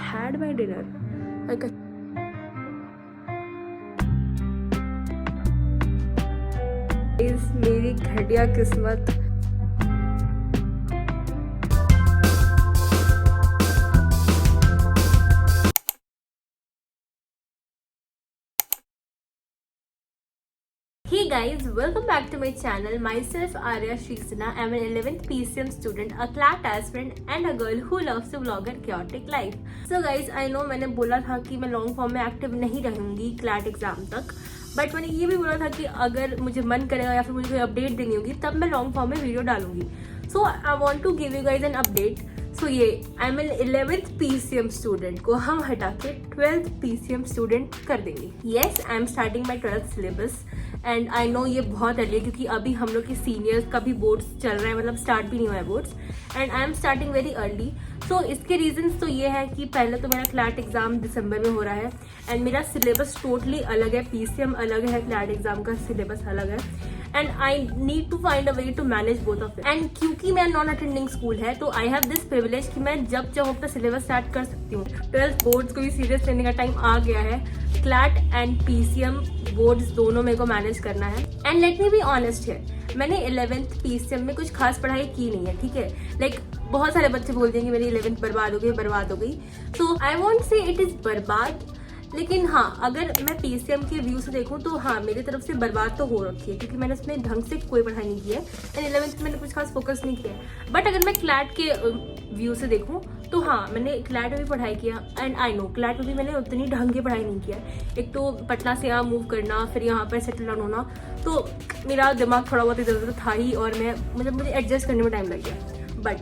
had my dinner. Like guys, मेरी घटिया किस्मत। Hey guys, welcome back to my channel. Myself Arya Shrikshana. I'm an 11th PCM student, a CLAT aspirant and a girl who loves to vlog a chaotic life. So guys, I know मैंने बोला था कि मैं long form में active नहीं रहूँगी CLAT exam तक, but मैंने ये भी बोला था कि अगर मुझे मन करेगा या फिर मुझे कोई अपडेट देनी होगी तब मैं लॉन्ग फॉर्म में वीडियो डालूंगी. So I want to give you guys an update. So ये I am an 11th PCM student को हम हटा के 12th PCM स्टूडेंट कर देंगे. Yes, I am starting my 12th syllabus and I know ये बहुत अर्ली है क्योंकि अभी हम लोग के सीनियर्स का भी बोर्ड्स चल रहा है, मतलब स्टार्ट भी नहीं हुआ है boards, and I am starting very early. So इसके रीजंस तो ये है कि पहले तो मेरा क्लैट एग्जाम दिसंबर में हो रहा है एंड मेरा सिलेबस टोटली अलग है. PCM अलग है, क्लैट एग्जाम का सिलेबस अलग है and I need to find a way to manage both of it. And क्योंकि मैं नॉन अटेंडिंग स्कूल है तो आई हैव दिस प्रिविलेज कि मैं जब चाहूँ अपना सिलेबस स्टार्ट कर सकती हूँ. 12th बोर्ड्स को भी सीरियस लेने का टाइम आ गया है. क्लैट एंड PCM बोर्ड्स दोनों मेरे को मैनेज करना है. And let me be honest है, मैंने 11th PCM में कुछ खास पढ़ाई की नहीं है, ठीक है. लाइक बहुत सारे बच्चे बोलते हैं कि मेरी 11th बर्बाद हो गई. सो आई वॉन्ट से इट इज बर्बाद, लेकिन हाँ, अगर मैं PCM के व्यू से देखूँ तो हाँ, मेरी तरफ से बर्बाद तो हो रखी है क्योंकि मैंने उसमें ढंग से कोई पढ़ाई नहीं की है एंड 11th में मैंने कुछ खास फोकस नहीं किया है. बट अगर मैं क्लैट के व्यू से देखूँ तो हाँ, मैंने क्लैट में भी पढ़ाई किया एंड आई नो क्लैट में भी मैंने उतनी ढंग की पढ़ाई नहीं किया. एक तो पटना से यहाँ मूव करना, फिर यहाँ पर सेटल डाउन होना, तो मेरा दिमाग थोड़ा बहुत इधर उधर था ही और मुझे एडजस्ट करने में टाइम लग गया. बट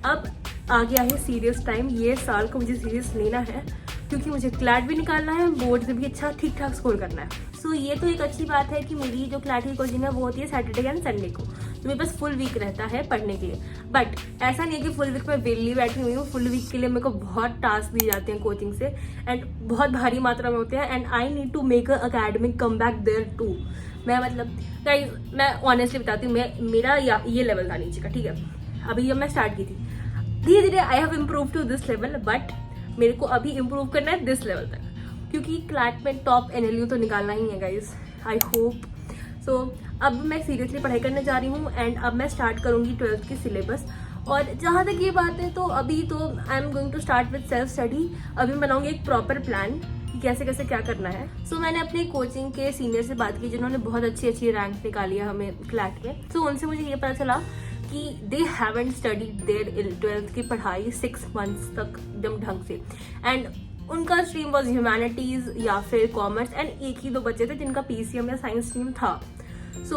अब आ गया है सीरियस टाइम. ये साल को मुझे सीरियस लेना है क्योंकि मुझे क्लैट भी निकालना है, बोर्ड से भी अच्छा ठीक ठाक स्कोर करना है. सो ये तो एक अच्छी बात है कि मेरी जो क्लैट की कोचिंग है वो होती है सैटरडे एंड संडे को, तो मेरे पास फुल वीक रहता है पढ़ने के लिए. बट ऐसा नहीं है कि फुल वीक में वेली बैठी हुई हूँ. फुल वीक के लिए मेरे को बहुत टास्क दिए जाते हैं कोचिंग से एंड बहुत भारी मात्रा में होते हैं and I need to make a academic comeback there too. मैं ऑनेस्टली बताती हूँ, मेरा ये लेवल था नीचे का, ठीक है. अभी जब मैं स्टार्ट की थी धीरे धीरे I have improve to this level, but मेरे को अभी इम्प्रूव करना है दिस लेवल तक क्योंकि क्लैट में टॉप NLU तो निकालना ही है गाइज, आई होप. सो अब मैं सीरियसली पढ़ाई करने जा रही हूँ एंड अब मैं स्टार्ट करूँगी 12th की सिलेबस. और जहाँ तक ये बात है तो अभी तो I am going to start with self study. अभी मैं बनाऊंगी एक प्रॉपर प्लान कि कैसे कैसे क्या करना है. सो मैंने अपने कोचिंग के सीनियर से बात की जिन्होंने बहुत अच्छी रैंक निकाली है हमें क्लैट में. सो उनसे मुझे ये पता चला कि they haven't studied there 12th की पढ़ाई 6 months तक एकदम ढंग से एंड उनका स्ट्रीम वॉज ह्यूमैनिटीज या फिर कॉमर्स एंड एक ही दो बच्चे थे जिनका PCM या साइंस स्ट्रीम था. सो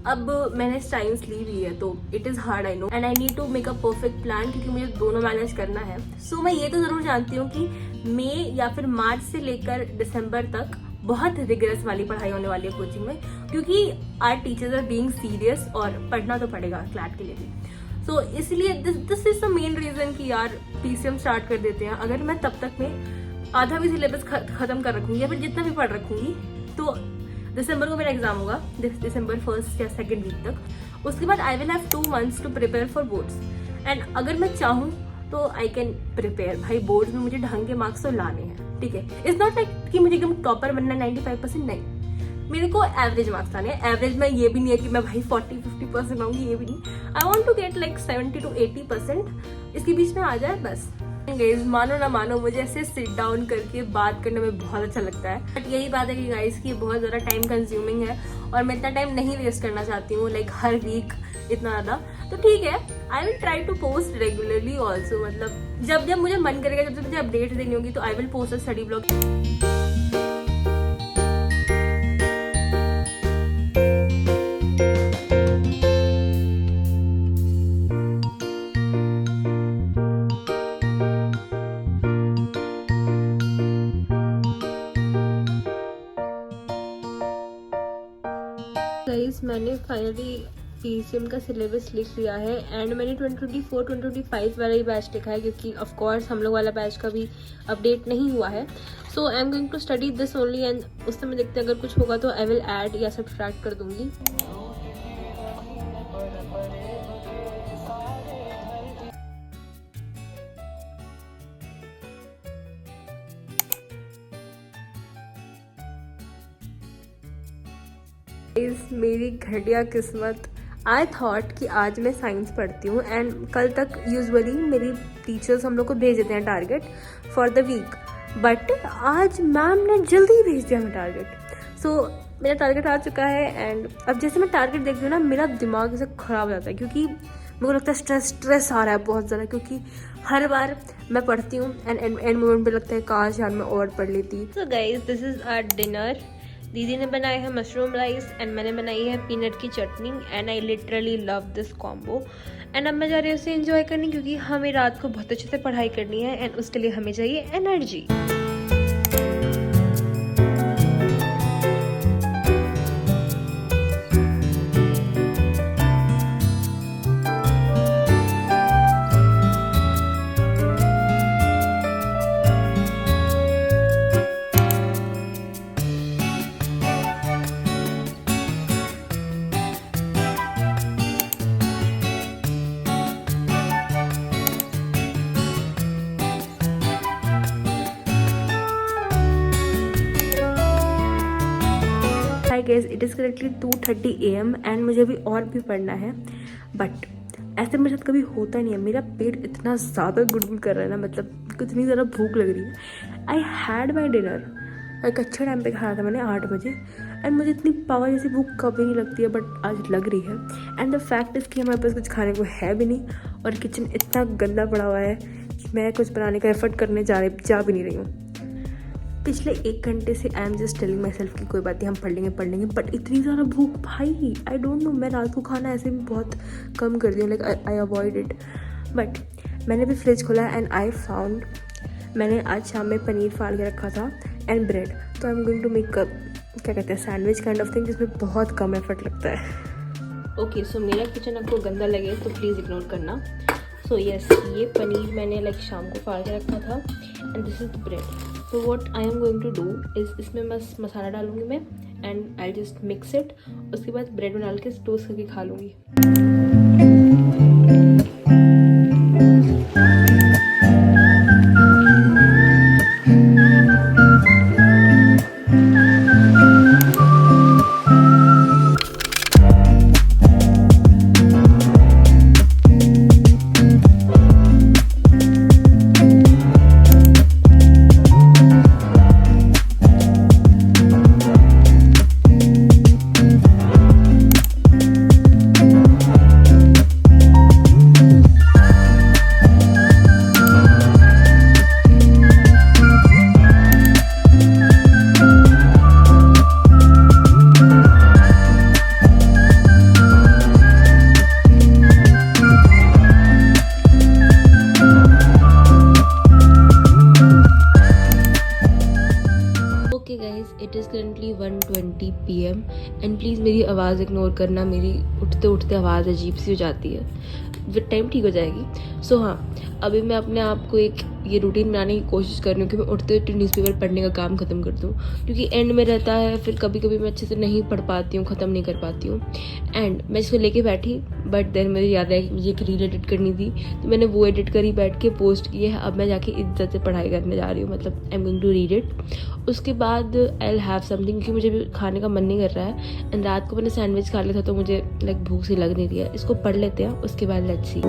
अब मैंने साइंस ली हुई है तो it is hard I know and I need to make a perfect plan क्योंकि मुझे दोनों मैनेज करना है. सो मैं ये तो ज़रूर जानती हूँ कि मई या फिर मार्च से लेकर दिसंबर तक बहुत रिगरस वाली पढ़ाई होने वाली है कोचिंग में क्योंकि our teachers are being serious और पढ़ना तो पड़ेगा क्लैट के लिए भी. सो इसलिए this is the main reason कि यार PCM स्टार्ट कर देते हैं. अगर मैं तब तक में आधा भी सिलेबस खत्म कर रखूंगी या फिर जितना भी पढ़ रखूंगी तो दिसंबर को मेरा एग्जाम होगा, दिसंबर 1st या 2nd वीक तक. उसके बाद I will have 2 months to prepare for boards and अगर मैं चाहूँ तो आई कैन प्रिपेयर. भाई बोर्ड में मुझे ढंग के मार्क्स तो लाने हैं, ठीक है. इट्स नॉट लाइक कि मुझे एकदम टॉपर बनना 95%, नहीं, मेरे को एवरेज मार्क्स आने हैं. एवरेज में ये भी नहीं है कि मैं भाई 40-50% आऊंगी, ये भी नहीं. I want to get like 70 to 80%, इसके बीच में आ जाए बस. गाइज मानो ना मानो मुझे ऐसे सिट डाउन करके बात करने में बहुत अच्छा लगता है. बट यही बात है कि गाइज की बहुत ज़्यादा टाइम कंज्यूमिंग है और मैं इतना टाइम नहीं वेस्ट करना चाहती हूँ लाइक हर वीक इतना ज़्यादा. तो ठीक है, I will try to post regularly also. मतलब जब मुझे मन करेगा, जब मुझे अपडेट देनी होगी तो I will post a study blog. मैंने फाइनली PCM का सिलेबस लिख लिया है एंड मैंने 2024-2025 वाला ही बैच लिखा है क्योंकि ऑफ कोर्स हम लोग वाला बैच का भी अपडेट नहीं हुआ है. So I am going to study this only and उस समय देखते हैं अगर कुछ होगा तो आई विल ऐड या सब्सट्रैक्ट कर दूंगी. मेरी घटिया किस्मत, आई थॉट कि आज मैं साइंस पढ़ती हूँ एंड कल तक यूजुअली मेरी टीचर्स हम लोग को भेज देते हैं target for the week, but आज मैम ने जल्दी ही भेज दिया हमें टारगेट। सो मेरा टारगेट आ चुका है एंड अब जैसे मैं टारगेट देखती हूँ ना, मेरा दिमाग ऐसे ख़राब हो जाता है क्योंकि मेरे को लगता है स्ट्रेस आ रहा है बहुत ज़्यादा, क्योंकि हर बार मैं पढ़ती हूँ एंड मोमेंट पे लगता है काश यार मैं और पढ़ लेती। So guys, this is our dinner. दीदी ने बनाया है मशरूम राइस एंड मैंने बनाई है पीनट की chutney and I literally love this combo. And अब मैं जा रही हूँ उसे एंजॉय करने क्योंकि हमें रात को बहुत अच्छे से पढ़ाई करनी है एंड उसके लिए हमें चाहिए energy. Hi guys, it is correctly 2:30 AM and मुझे अभी और भी पढ़ना है, बट ऐसे मेरे साथ कभी होता नहीं है। मेरा पेट इतना ज़्यादा गुड़गुड़ कर रहा है ना, मतलब इतनी ज़्यादा भूख लग रही है। आई हैड माई डिनर एक अच्छे टाइम पे खाया था मैंने 8 बजे एंड मुझे इतनी पावर जैसी भूख कभी नहीं लगती है, बट आज लग रही है। एंड द फैक्ट इज़ कि हमारे पास कुछ खाने को है भी नहीं और किचन इतना गंदा पड़ा हुआ है कि मैं कुछ बनाने का एफर्ट करने जा भी नहीं रही हूँ। पिछले 1 घंटे से I am just telling my self कि कोई बात नहीं, हम पढ़ लेंगे, बट इतनी ज़्यादा भूख भाई, आई डोंट नो। मैं रात को खाना ऐसे भी बहुत कम कर दी हूँ, like I avoid it. But मैंने भी फ्रिज खोला एंड आई फाउंड, मैंने आज शाम में पनीर फाड़ के रखा था एंड ब्रेड। तो I am going to make क्या कहते हैं सैंडविच काइंड ऑफ थिंग, जिसमें बहुत कम एफर्ट लगता है। ओके, सो मेरा किचन आपको गंदा लगे तो प्लीज़ इग्नोर करना। सो यस, ये पनीर मैंने लाइक शाम को फाड़ के रखा था and this is the bread. तो what I am going to do is, इसमें बस मसाला डालूंगी मैं and I just mix it. उसके बाद ब्रेड में डाल के टोस्ट करके खा लूँगी। It is currently 1:20 PM and please मेरी आवाज़ इग्नोर करना, मेरी उठते उठते आवाज़ अजीब सी हो जाती है, विद टाइम ठीक हो जाएगी। सो हाँ, अभी मैं अपने आप को एक ये रूटीन बनाने की कोशिश कर रही हूँ कि मैं उठते उठते न्यूज़पेपर पढ़ने का काम ख़त्म कर दूँ, क्योंकि एंड में रहता है फिर कभी कभी मैं अच्छे से नहीं पढ़ पाती हूँ, ख़त्म नहीं कर पाती हूँ। एंड मैं इसको लेके बैठी, बट देन मुझे याद आया कि मुझे एक रील एडिट करनी थी, तो मैंने वो एडिट करी, बैठ के पोस्ट किए है। अब मैं जाके इज्जत से पढ़ाई करने जा रही हूँ, मतलब I am going to read it. उसके बाद आई विल हैव समथिंग, क्योंकि मुझे भी खाने का मन नहीं कर रहा है एंड रात को मैंने सैंडविच खा लिया था तो मुझे लाइक भूख सी लग नहीं रही है। इसको पढ़ लेते हैं, उसके बाद let's see.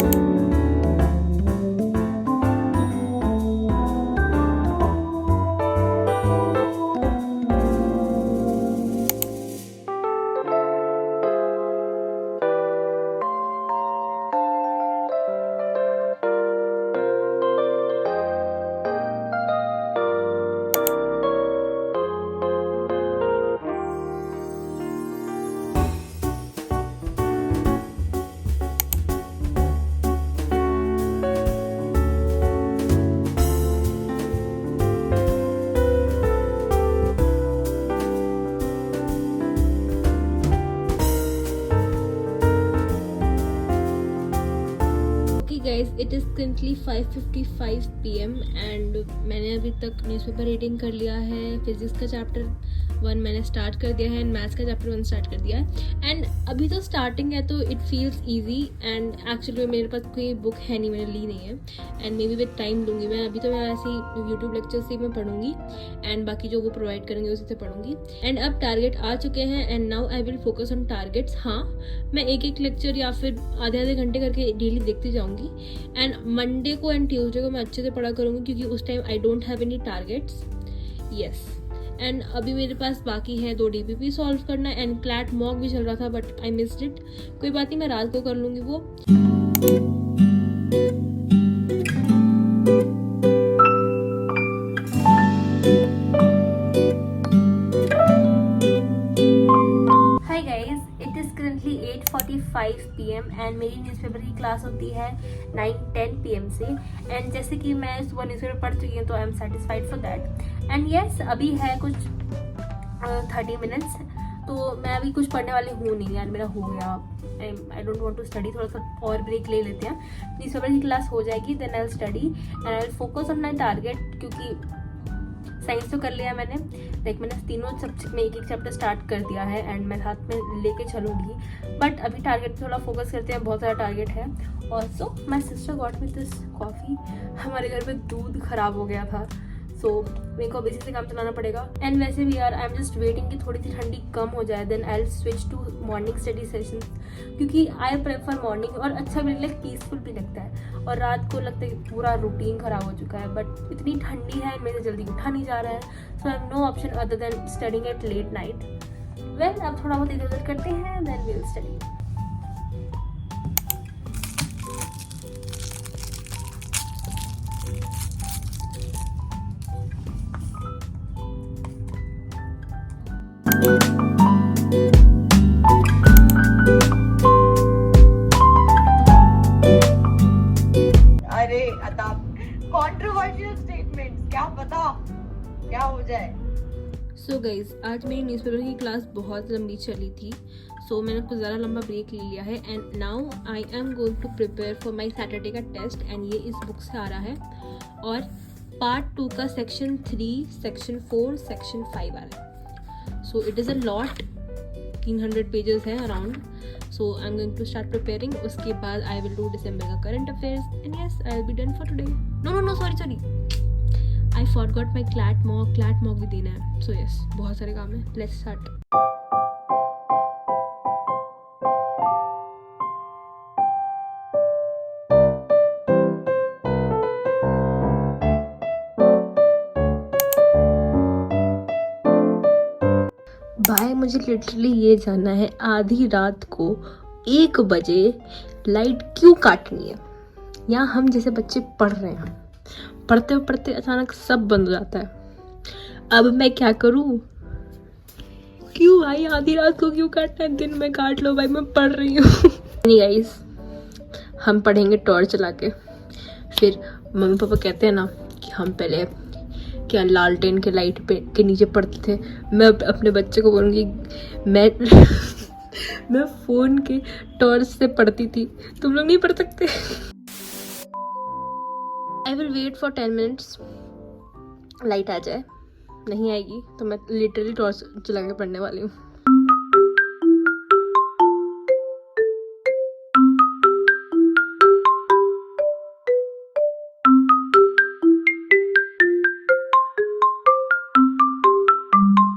Guys, it is currently 5:55 PM and मैंने अभी तक न्यूज़पेपर रीडिंग कर लिया है, फिजिक्स का चैप्टर 1 मैंने स्टार्ट कर दिया है एंड मैथ्स का चैप्टर 1 स्टार्ट कर दिया है। एंड अभी तो स्टार्टिंग है तो it feels easy and actually मेरे पास कोई बुक है नहीं, मैंने ली नहीं है and may be with time लूँगी मैं। अभी तो मैं ऐसे ही यूट्यूब लेक्चर से मैं पढ़ूंगी एंड बाकी जो वो प्रोवाइड करेंगे उसी से पढ़ूंगी। एंड अब टारगेट आ चुके हैं and now I will focus on targets. हाँ, मैं एक लेक्चर या फिर आधे घंटे करके डेली देखती जाऊँगी एंड मंडे को एंड ट्यूसडे को मैं अच्छे से पढ़ा करूँगी क्योंकि उस time I don't have any targets. Yes, and अभी मेरे पास बाकी है 2 DPP सॉल्व करना एंड क्लैट मॉक भी चल रहा था बट आई मिस्ड इट। कोई बात नहीं, मैं रात को कर लूँगी वो। Hi guys, it is currently 8:45 PM and मेरी न्यूज़पेपर की क्लास होती है 9-10 PM से। एंड जैसे कि मैं सुबह न्यूज़पेपर पढ़ चुकी हूँ तो I am satisfied for that. And yes, अभी है कुछ 30 मिनट्स, तो मैं अभी कुछ पढ़ने वाली हूँ नहीं यार, मेरा हो गया। I don't want to study, थोड़ा सा और ब्रेक ले लेते हैं। न्यूज़पेपर की क्लास हो जाएगी then I will study and I will focus on my target क्योंकि साइंस तो कर लिया मैंने, लाइक मैंने तीनों सब्जेक्ट में एक चैप्टर स्टार्ट कर दिया है एंड मैं साथ में लेके चलूँगी। बट अभी टारगेट थोड़ा फोकस करते हैं, बहुत सारा टारगेट है। Also my sister got with this coffee. हमारे घर में दूध खराब हो गया था सो मेरे को अब इसी से काम चलाना पड़ेगा। एंड वैसे भी यार आई एम जस्ट वेटिंग कि थोड़ी सी ठंडी कम हो जाए then I will switch to morning study session क्योंकि आई प्रेफर मॉर्निंग और अच्छा भी लाइक पीसफुल भी लगता है। और रात को लगता है कि पूरा रूटीन खराब हो चुका है बट इतनी ठंडी है, मेरे जल्दी उठा नहीं जा रहा है, so I have no option other than studying at late night. Well, अब थोड़ा बहुत इधर उधर करते हैं देन वी विल स्टडी। अरे अताब, कंट्रोवर्शियल स्टेटमेंट्स, क्या पता क्या हो जाए। सो गाइज, आज मेरी न्यूज़पेपर की क्लास बहुत लंबी चली थी सो मैंने कुछ ज़्यादा लंबा ब्रेक ले लिया है and now I am going to prepare for my Saturday का टेस्ट एंड ये इस बुक से आ रहा है। और पार्ट 2 का सेक्शन 3, सेक्शन 4, सेक्शन 5 आ रहा है। So it is a lot, 300 pages है around. So I am going to start preparing. उसके बाद आई विल डू दिसंबर का current affairs and yes I will be done for today. No sorry, I forgot my CLAT mock भी देना है। So yes, बहुत सारे काम है, लेट्स स्टार्ट। भाई, मुझे लिटरली ये जानना है आधी रात को 1 बजे लाइट क्यों काटनी है। यहाँ हम जैसे बच्चे पढ़ रहे हैं, पढ़ते पढ़ते अचानक सब बंद हो जाता है। अब मैं क्या करूँ? क्यों भाई, आधी रात को क्यों काटना है? दिन में काट लो भाई, मैं पढ़ रही हूँ। नहीं गाइस, हम पढ़ेंगे टॉर्च चला के। फिर मम्मी पापा कहते हैं ना कि हम पहले क्या लालटेन के लाइट पे के नीचे पढ़ते थे, मैं अपने बच्चे को बोलूँगी मैं फ़ोन के टॉर्च से पढ़ती थी, तुम लोग नहीं पढ़ सकते। I will wait for 10 minutes, light आ जाए, नहीं आएगी तो मैं लिटरली टॉर्च चला के पढ़ने वाली हूँ।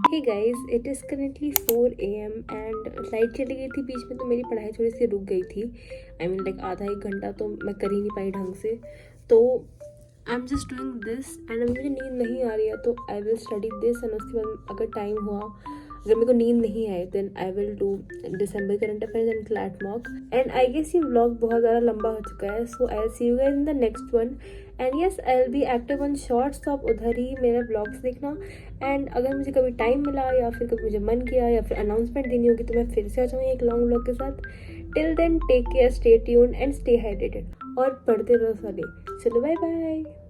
Hey guys, it is currently 4 AM and light चली गई थी बीच में तो मेरी पढ़ाई थोड़ी सी रुक गई थी। आई मीन लाइक आधा 1 घंटा तो मैं कर ही नहीं पाई ढंग से। तो I am just doing this and अभी मुझे नींद नहीं आ रही है तो I will study this and उसके बाद अगर टाइम हुआ, अगर मेरे को नींद नहीं आए then I will do December current affairs and CLAT mock. And I guess ये व्लॉग बहुत ज़्यादा लंबा हो चुका है so I will see you guys in the next one. And yes, I will be active on shorts, तो आप उधर ही मेरे ब्लॉग्स देखना। एंड अगर मुझे कभी टाइम मिला या फिर कभी मुझे मन किया या फिर अनाउंसमेंट देनी होगी तो मैं फिर से आ जाऊँगी एक लॉन्ग व्लॉग के साथ। Till then take care, stay tuned and stay hydrated और पढ़ते रहो सारे। चलो बाय बाय।